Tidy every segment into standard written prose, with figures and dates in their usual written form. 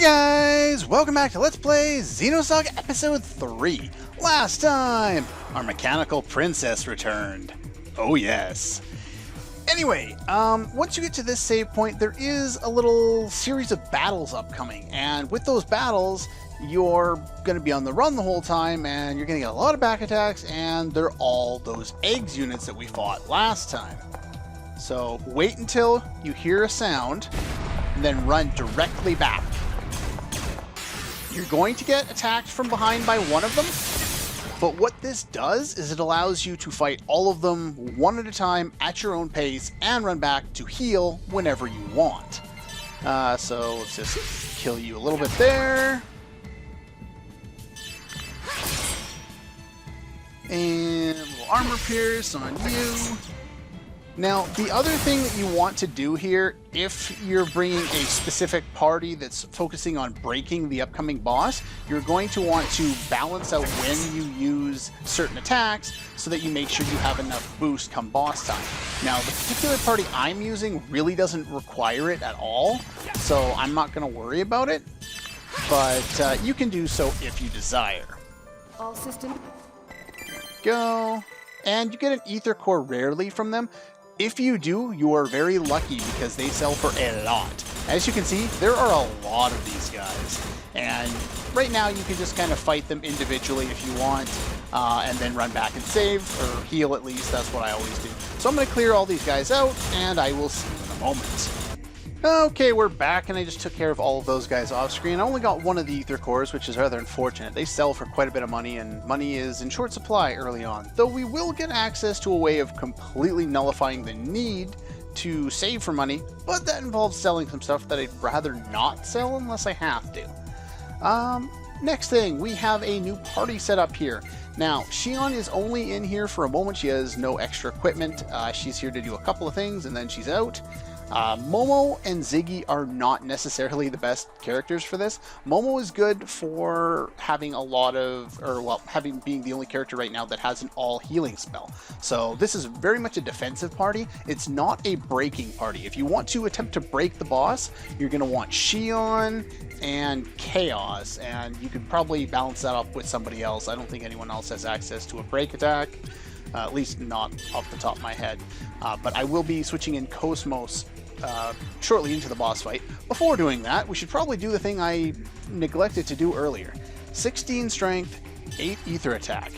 Guys, welcome back to Let's Play Xenosaga Episode 3. Last time, our mechanical princess returned. Oh yes. Anyway, once you get to this save point, there is a little series of battles upcoming, and with those battles, you're going to be on the run the whole time, and you're going to get a lot of back attacks, and they're all those eggs units that we fought last time. So wait until you hear a sound, and then run directly back. You're going to get attacked from behind by one of them, but what this does is it allows you to fight all of them one at a time at your own pace and run back to heal whenever you want. So let's just kill you a little bit there. And a little armor pierce on you. Now, the other thing that you want to do here, if you're bringing a specific party that's focusing on breaking the upcoming boss, you're going to want to balance out when you use certain attacks so that you make sure you have enough boost come boss time. Now, the particular party I'm using really doesn't require it at all, so I'm not going to worry about it, but you can do so if you desire. All system. Go. And you get an ether core rarely from them. If you do, you are very lucky because they sell for a lot. As you can see, there are a lot of these guys. And right now you can just kind of fight them individually if you want, and then run back and save, or heal at least. That's what I always do. So I'm going to clear all these guys out, and I will see you in a moment. Okay, we're back, and I just took care of all of those guys off screen. I only got one of the ether cores, which is rather unfortunate. They sell for quite a bit of money, and money is in short supply early on. Though we will get access to a way of completely nullifying the need to save for money, but that involves selling some stuff that I'd rather not sell unless I have to. Next thing, we have a new party set up here. Now, Xion is only in here for a moment. She has no extra equipment. She's here to do a couple of things, and then she's out. Momo and Ziggy are not necessarily the best characters for this. Momo is good for having a lot of, being the only character right now that has an all healing spell. So this is very much a defensive party. It's not a breaking party. If you want to attempt to break the boss, you're going to want Xion and Chaos, and you could probably balance that up with somebody else. I don't think anyone else has access to a break attack. At least not off the top of my head. But I will be switching in KOS-MOS shortly into the boss fight. Before doing that, we should probably do the thing I neglected to do earlier. 16 strength, 8 ether attack.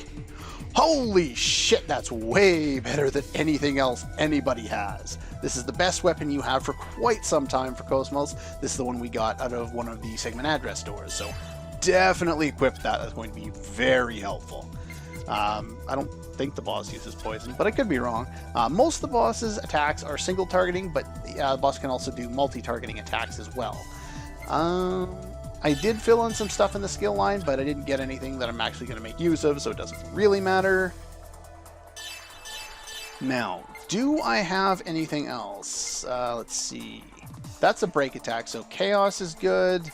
Holy shit, that's way better than anything else anybody has. This is the best weapon you have for quite some time for KOS-MOS. This is the one we got out of one of the segment address stores, so definitely equip that. That's going to be very helpful. I don't think the boss uses poison, but I could be wrong. Most of the boss's attacks are single targeting, but the boss can also do multi-targeting attacks as well. I did fill in some stuff in the skill line, but I didn't get anything that I'm actually going to make use of, so it doesn't really matter. Now, do I have anything else? Let's see. That's a break attack, so Chaos is good.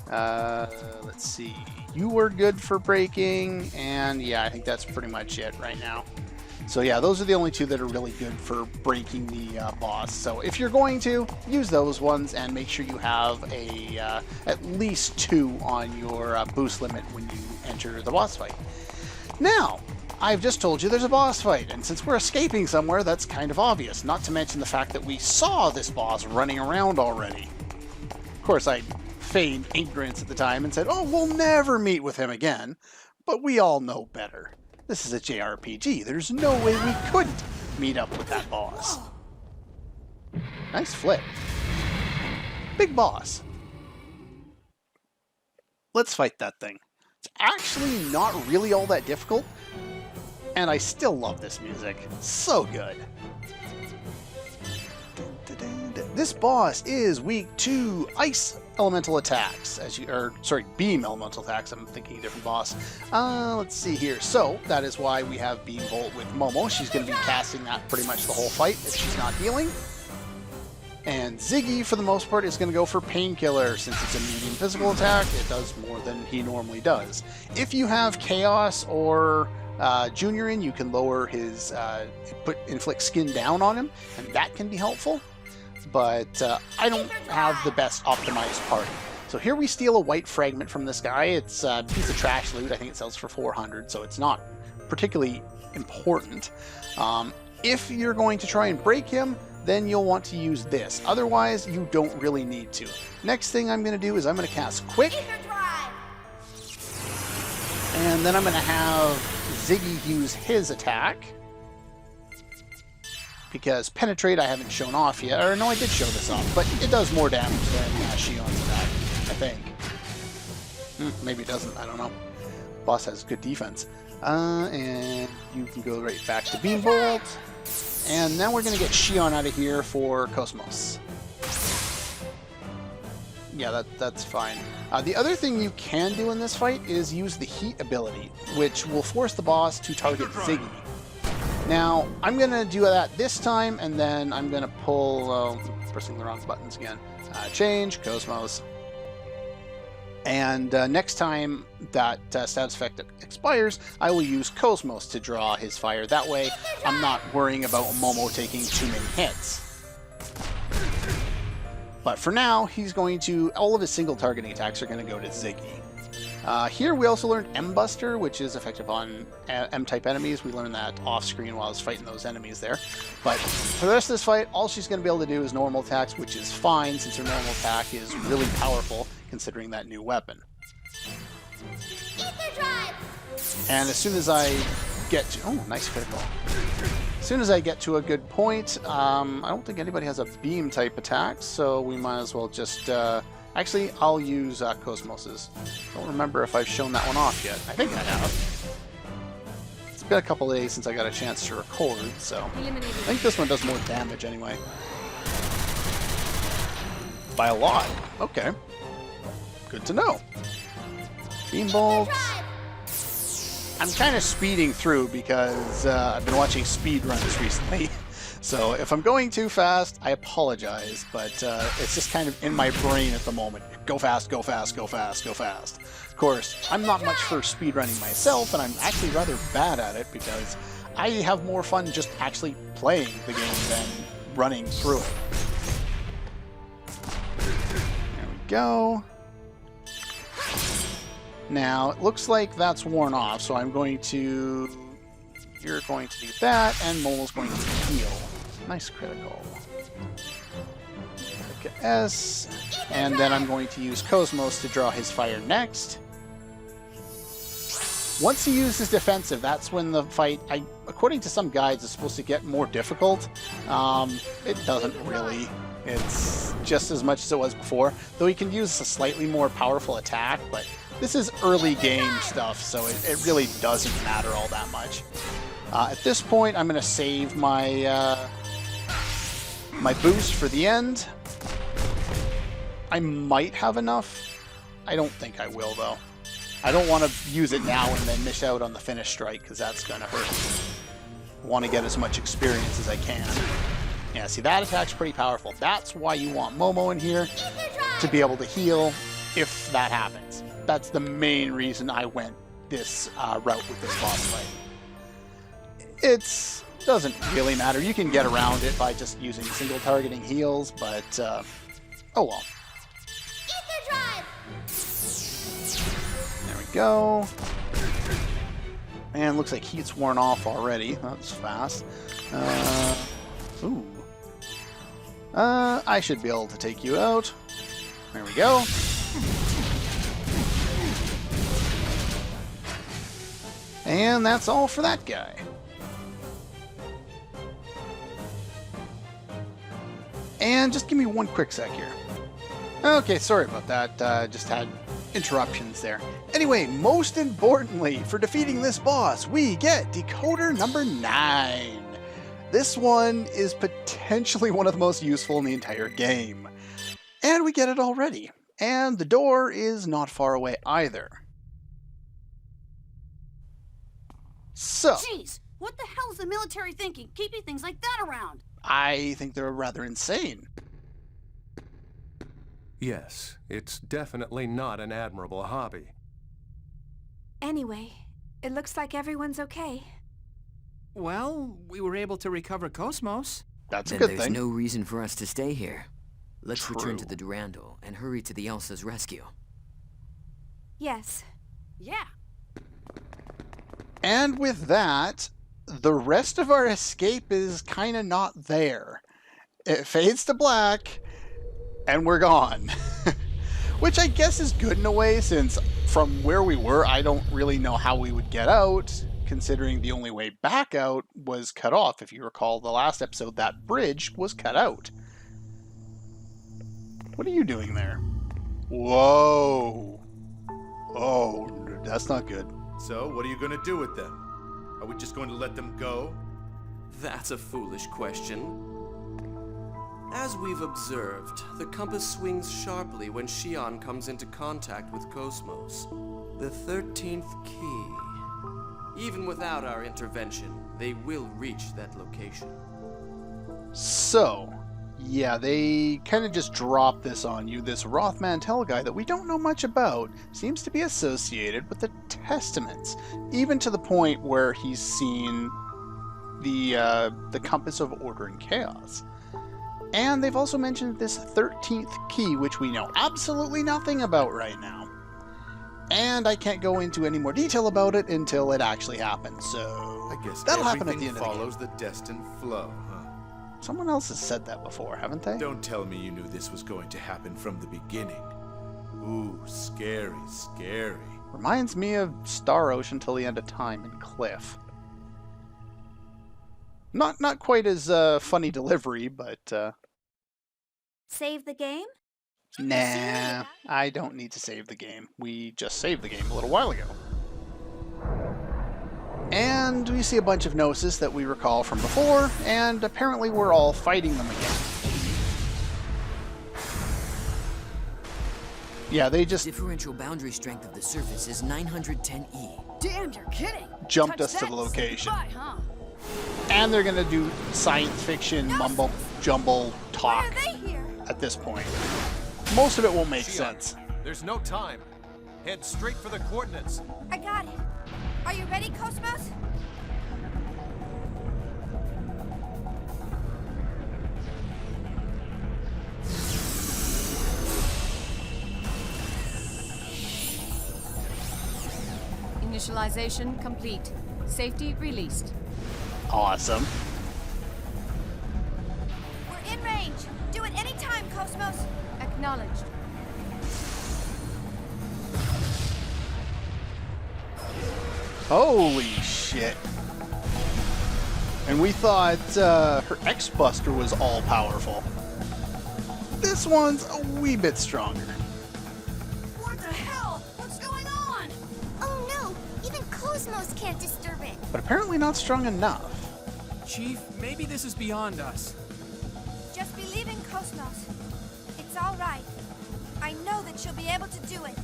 Let's see. You were good for breaking, and yeah, I think that's pretty much it right now. So yeah, those are the only two that are really good for breaking the boss. So if you're going to, use those ones and make sure you have a at least 2 on your boost limit when you enter the boss fight. Now, I've just told you there's a boss fight, and since we're escaping somewhere, that's kind of obvious, not to mention the fact that we saw this boss running around already. Of course, I feigned ignorance at the time and said, oh, we'll never meet with him again. But we all know better. This is a JRPG. There's no way we couldn't meet up with that boss. Nice flip. Big boss. Let's fight that thing. It's actually not really all that difficult, and I still love this music. So good. This boss is weak to ice elemental attacks, beam elemental attacks. I'm thinking a different boss. Let's see here. So that is why we have Beam Bolt with Momo. She's going to be casting that pretty much the whole fight if she's not healing. And Ziggy, for the most part, is going to go for Painkiller. Since it's a medium physical attack, it does more than he normally does. If you have Chaos or Junior in, you can lower his inflict skin down on him, and that can be helpful. But I don't have the best optimized party. So here we steal a white fragment from this guy. It's a piece of trash loot. I think it sells for 400, so it's not particularly important. If you're going to try and break him, then you'll want to use this. Otherwise, you don't really need to. Next thing I'm going to do is I'm going to cast Quick. And then I'm going to have Ziggy use his attack. Because Penetrate I haven't shown off yet. Or no, I did show this off, but it does more damage than Shion's attack, I think. Maybe it doesn't, I don't know. Boss has good defense. And you can go right back to Beam Bolt. And now we're going to get Shion out of here for KOS-MOS. Yeah, that's fine. The other thing you can do in this fight is use the Heat ability, which will force the boss to target Ziggy. Now, I'm going to do that this time, and then I'm going to pull... pressing the wrong buttons again. Change, KOS-MOS. And next time that status effect expires, I will use KOS-MOS to draw his fire. That way, I'm not worrying about Momo taking too many hits. But for now, he's going to... all of his single targeting attacks are going to go to Ziggy. Here we also learned M-Buster, which is effective on M-type enemies. We learned that off-screen while I was fighting those enemies there. But for the rest of this fight, all she's going to be able to do is normal attacks, which is fine since her normal attack is really powerful considering that new weapon. And as soon as I get to... oh, nice critical. As soon as I get to a good point, I don't think anybody has a beam-type attack, so we might as well just... actually, I'll use KOS-MOS's. Don't remember if I've shown that one off yet. I think I have. It's been a couple days since I got a chance to record, so... I think this one does more damage anyway. By a lot. Okay. Good to know. Beam Bolt. I'm kind of speeding through because I've been watching speed runs recently. So if I'm going too fast, I apologize, but it's just kind of in my brain at the moment. Go fast, go fast, go fast, go fast. Of course, I'm not much for speedrunning myself, and I'm actually rather bad at it because I have more fun just actually playing the game than running through it. There we go. Now, it looks like that's worn off, so I'm going to... you're going to do that, and Momo's going to heal. Nice critical. S, and then I'm going to use KOS-MOS to draw his fire next. Once he uses defensive, that's when the fight, according to some guides, is supposed to get more difficult. It doesn't really. It's just as much as it was before, though he can use a slightly more powerful attack, but this is early game stuff, so it really doesn't matter all that much. At this point, I'm going to save my my boost for the end. I might have enough. I don't think I will, though. I don't want to use it now and then miss out on the finish strike, because that's going to hurt. I want to get as much experience as I can. Yeah, see, that attack's pretty powerful. That's why you want Momo in here, to be able to heal if that happens. That's the main reason I went this route with this boss fight. It doesn't really matter. You can get around it by just using single targeting heals, but oh well. There we go. And looks like heat's worn off already. That's fast. Ooh. I should be able to take you out. There we go. And that's all for that guy. And just give me one quick sec here. Okay, sorry about that. Just had interruptions there. Anyway, most importantly, for defeating this boss, we get decoder number 9. This one is potentially one of the most useful in the entire game. And we get it already. And the door is not far away either. So... jeez, what the hell is the military thinking, keeping things like that around? I think they're rather insane. Yes, it's definitely not an admirable hobby. Anyway, it looks like everyone's okay. Well, we were able to recover KOS-MOS. That's a Then good there's thing. no reason for us to stay here. Let's True. return to the Durandal and hurry to the Elsa's rescue. Yes. Yeah. And with that, the rest of our escape is kind of not there. It fades to black, and we're gone. Which I guess is good in a way, since from where we were, I don't really know how we would get out, considering the only way back out was cut off. If you recall the last episode, that bridge was cut out. What are you doing there? Whoa. Oh, that's not good. So, what are you going to do with them? Are we just going to let them go? That's a foolish question. As we've observed, the compass swings sharply when Xion comes into contact with KOS-MOS, the 13th key. Even without our intervention, they will reach that location. So, yeah, they kind of just drop this on you. This Rothmantel guy that we don't know much about seems to be associated with the Testaments, even to the point where he's seen the compass of order and chaos. And they've also mentioned this 13th key, which we know absolutely nothing about right now. And I can't go into any more detail about it until it actually happens, so I guess that'll happen at the everything end of the game. follows the destined flow, huh? Someone else has said that before, haven't they? Don't tell me you knew this was going to happen from the beginning. Ooh, scary, scary. Reminds me of Star Ocean Till the End of Time and Cliff. Not quite as funny delivery, but Save the game? nah, I don't need to save the game. We just saved the game a little while ago. And we see a bunch of Gnosis that we recall from before, and apparently we're all fighting them again. Yeah, they just Differential boundary strength of the surface is 910E. Damn, you're kidding. jumped Touch us to that the and say location. goodbye, huh? And they're gonna do science fiction mumble jumble Why talk are they here? at this point. Most of it won't make Xion, sense. There's no time. Head straight for the coordinates. I got it. Are you ready, KOS-MOS? Initialization complete. Safety released. Awesome. We're in range. Do it anytime, KOS-MOS. Acknowledged. Holy shit. And we thought her X-Buster was all-powerful. This one's a wee bit stronger. What the hell? What's going on? Oh no! Even KOS-MOS can't disturb it. But apparently not strong enough. Chief, maybe this is beyond us. Just believe in KOS-MOS. It's all right. I know that she'll be able to do it.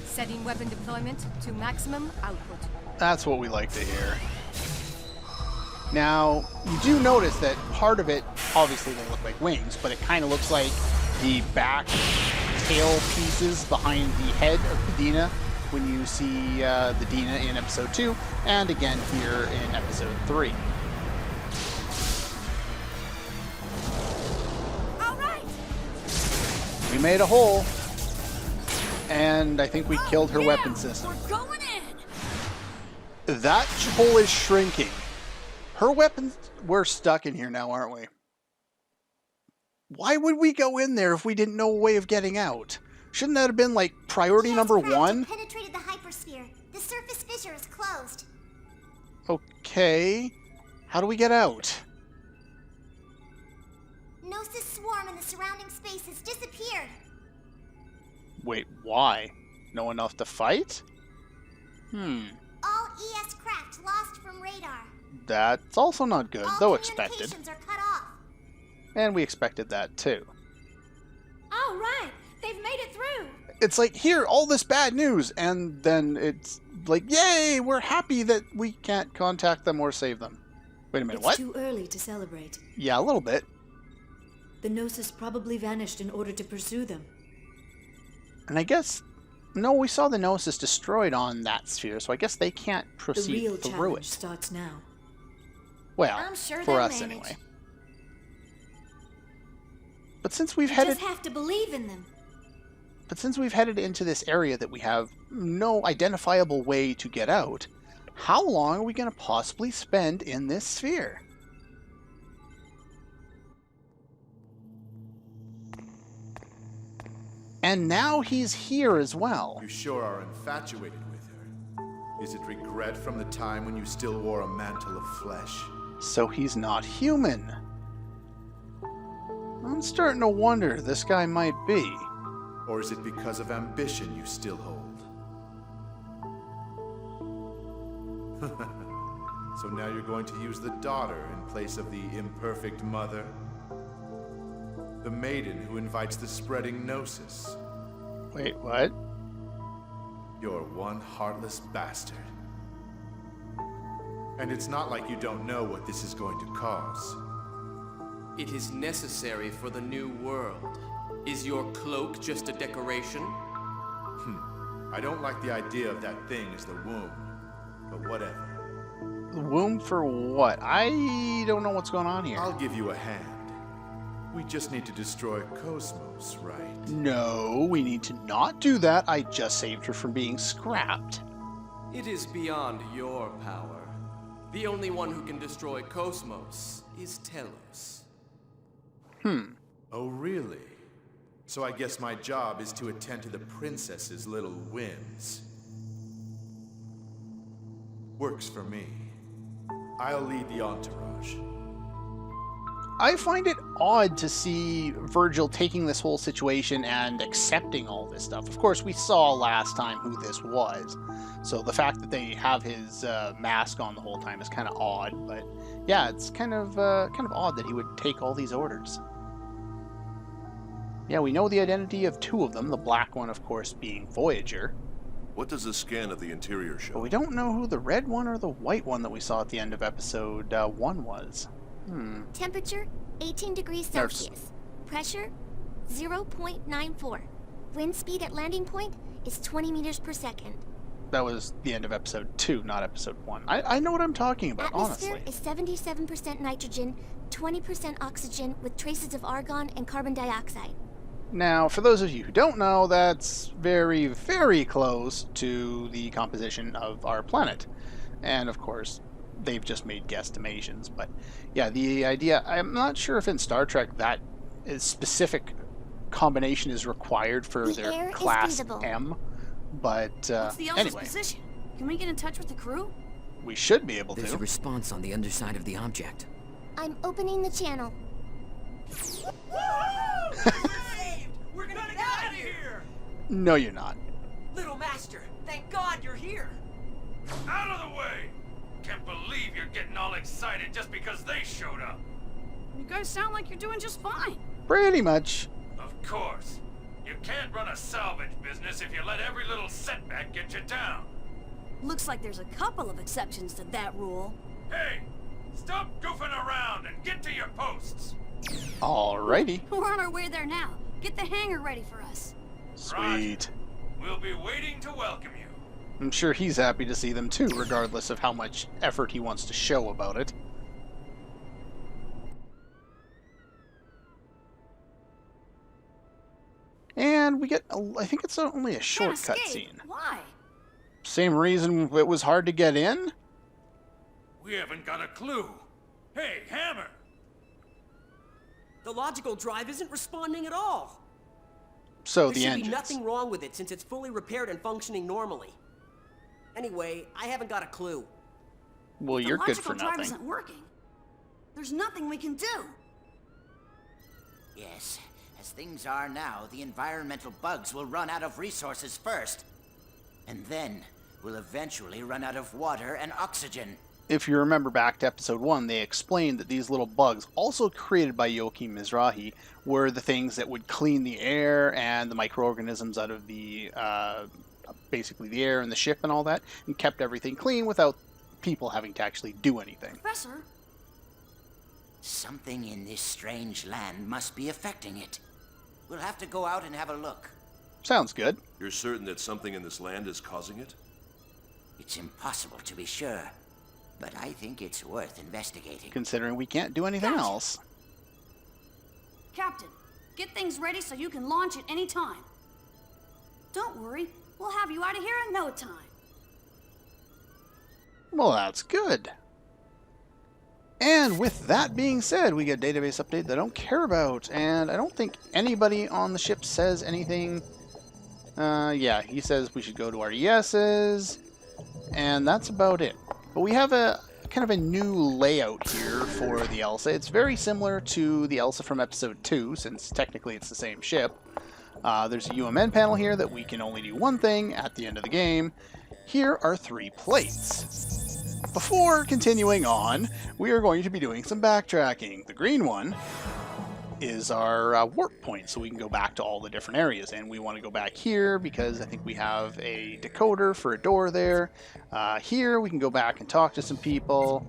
Setting weapon deployment to maximum output. That's what we like to hear. Now, you do notice that part of it, obviously they look like wings, but it kind of looks like the back tail pieces behind the head of the Dina when you see the Dina in episode 2, and again here in episode 3. All right. We made a hole, and I think we killed her Yeah, weapon system. We're going in. That hole is shrinking. Her weapons, we're stuck in here now, aren't we? Why would we go in there if we didn't know a way of getting out? Shouldn't that have been like priority number Craft one? penetrated the hypersphere. The surface fissure is closed. Okay. How do we get out? Gnosis swarm in the surrounding space has disappeared. Wait, why? Know enough to fight? All ES craft lost from radar. That's also not good, All though expected. communications are cut off. And we expected that too. All right. They've made it through. It's like, here, all this bad news, and then it's like, yay, we're happy that we can't contact them or save them. Wait a minute, It's what? too early to celebrate. Yeah, a little bit. The Gnosis probably vanished in order to pursue them. And I guess, no, we saw the Gnosis destroyed on that sphere, so I guess they can't The proceed real through challenge it. starts now. Oh, Well, I'm sure for they'll us manage. anyway. But since we've You headed... just have to believe in them. But since we've headed into this area that we have no identifiable way to get out, how long are we going to possibly spend in this sphere? And now he's here as well. You sure are infatuated with her. Is it regret from the time when you still wore a mantle of flesh? So he's not human. I'm starting to wonder this guy might be. Or is it because of ambition you still hold? So now you're going to use the daughter in place of the imperfect mother? The maiden who invites the spreading gnosis? Wait, what? You're one heartless bastard. And it's not like you don't know what this is going to cause. It is necessary for the new world. Is your cloak just a decoration? I don't like the idea of that thing as the womb, but whatever. The womb for what? I don't know what's going on here. I'll give you a hand. We just need to destroy KOS-MOS, right? No, we need to not do that. I just saved her from being scrapped. It is beyond your power. The only one who can destroy KOS-MOS is Telos. Oh, really? So I guess my job is to attend to the princess's little whims. Works for me. I'll lead the entourage. I find it odd to see Virgil taking this whole situation and accepting all this stuff. Of course, we saw last time who this was, so the fact that they have his mask on the whole time is kind of odd. But yeah, it's kind of odd that he would take all these orders. Yeah, we know the identity of two of them. The black one, of course, being Voyager. What does the scan of the interior show? But we don't know who the red one or the white one that we saw at the end of episode 1 was. Temperature, 18 degrees Celsius. Pressure, 0.94. Wind speed at landing point is 20 meters per second. That was the end of episode 2, not episode 1. I know what I'm talking about, Atmosphere honestly. is 77% nitrogen, 20% oxygen with traces of argon and carbon dioxide. Now, for those of you who don't know, that's very, very close to the composition of our planet. And, of course, they've just made guesstimations. But, yeah, the idea... I'm not sure if in Star Trek that specific combination is required for their Class M. But, What's the Elsa's anyway. position? Can we get in touch with the crew? We should be able to. There's a response on the underside of the object. I'm opening the channel. We're gonna get out of here! No, you're not. Little Master, thank God you're here! Out of the way! Can't believe you're getting all excited just because they showed up. You guys sound like you're doing just fine. Pretty much. Of course. You can't run a salvage business if you let every little setback get you down. Looks like there's a couple of exceptions to that rule. Hey, stop goofing around and get to your posts. Alrighty. We're on our way there now. Get the hangar ready for us. Sweet. We'll be waiting to welcome you. I'm sure he's happy to see them too, regardless of how much effort he wants to show about it. And we get, I think it's only a short cutscene. Why? Same reason it was hard to get in? We haven't got a clue. Hey, Hammer! The logical drive isn't responding at all. So there the should engines. be nothing wrong with it since it's fully repaired and functioning normally. Anyway, I haven't got a clue. Well, you're good for The logical drive nothing. isn't working. There's nothing we can do. Yes, as things are now, the environmental bugs will run out of resources first. And then, we'll eventually run out of water and oxygen. If you remember back to episode 1, they explained that these little bugs, also created by Joachim Mizrahi, were the things that would clean the air and the microorganisms out of the, basically the air and the ship and all that, and kept everything clean without people having to actually do anything. Professor? Something in this strange land must be affecting it. We'll have to go out and have a look. Sounds good. You're certain that something in this land is causing it? It's impossible to be sure, but I think it's worth investigating. Considering we can't do anything else. Captain, Get things ready so you can launch at any time. Don't worry, we'll have you out of here in no time. Well, that's good. And with that being said, we get a database update that I don't care about, and I don't think anybody on the ship says anything. Yeah, he says we should go to our ESs, and that's about it. But we have a kind of a new layout here for the Elsa. It's very similar to the Elsa from episode 2, since technically it's the same ship. There's a UMN panel here that we can only do one thing at the end of the game. Here are 3 plates. Before continuing on, we are going to be doing some backtracking. The green one is our warp point, so we can go back to all the different areas. And we want to go back here because I think we have a decoder for a door there. Here we can go back and talk to some people.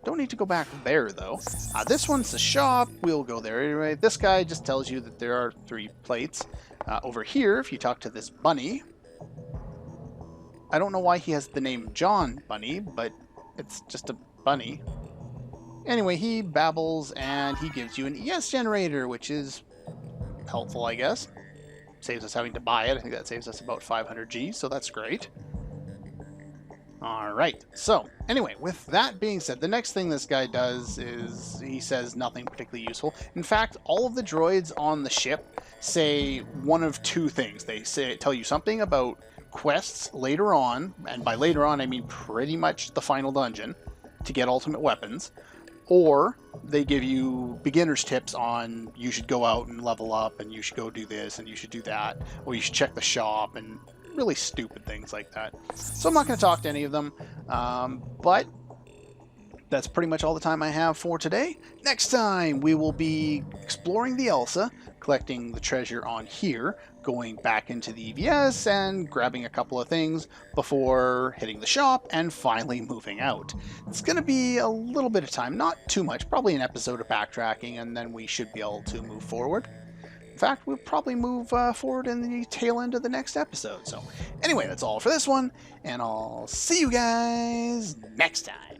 Don't need to go back there, though. This one's the shop. We'll go there anyway. This guy just tells you that there are 3 plates. Over here, if you talk to this bunny, I don't know why he has the name John Bunny, but it's just a bunny. Anyway, he babbles and he gives you an ES generator, which is helpful, I guess. Saves us having to buy it. I think that saves us about 500 G, so that's great. Alright, so anyway, with that being said, the next thing this guy does is he says nothing particularly useful. In fact, all of the droids on the ship say one of 2 things. They tell you something about quests later on, and by later on I mean pretty much the final dungeon, to get ultimate weapons, or they give you beginner's tips on you should go out and level up, and you should go do this, and you should do that, or you should check the shop, and really stupid things like that. So I'm not going to talk to any of them, but that's pretty much all the time I have for today. Next time we will be exploring the Elsa, collecting the treasure on here, going back into the EVS and grabbing a couple of things before hitting the shop and finally moving out. It's going to be a little bit of time, not too much, probably an episode of backtracking, and then we should be able to move forward. In fact, we'll probably move forward in the tail end of the next episode. So anyway, that's all for this one, and I'll see you guys next time.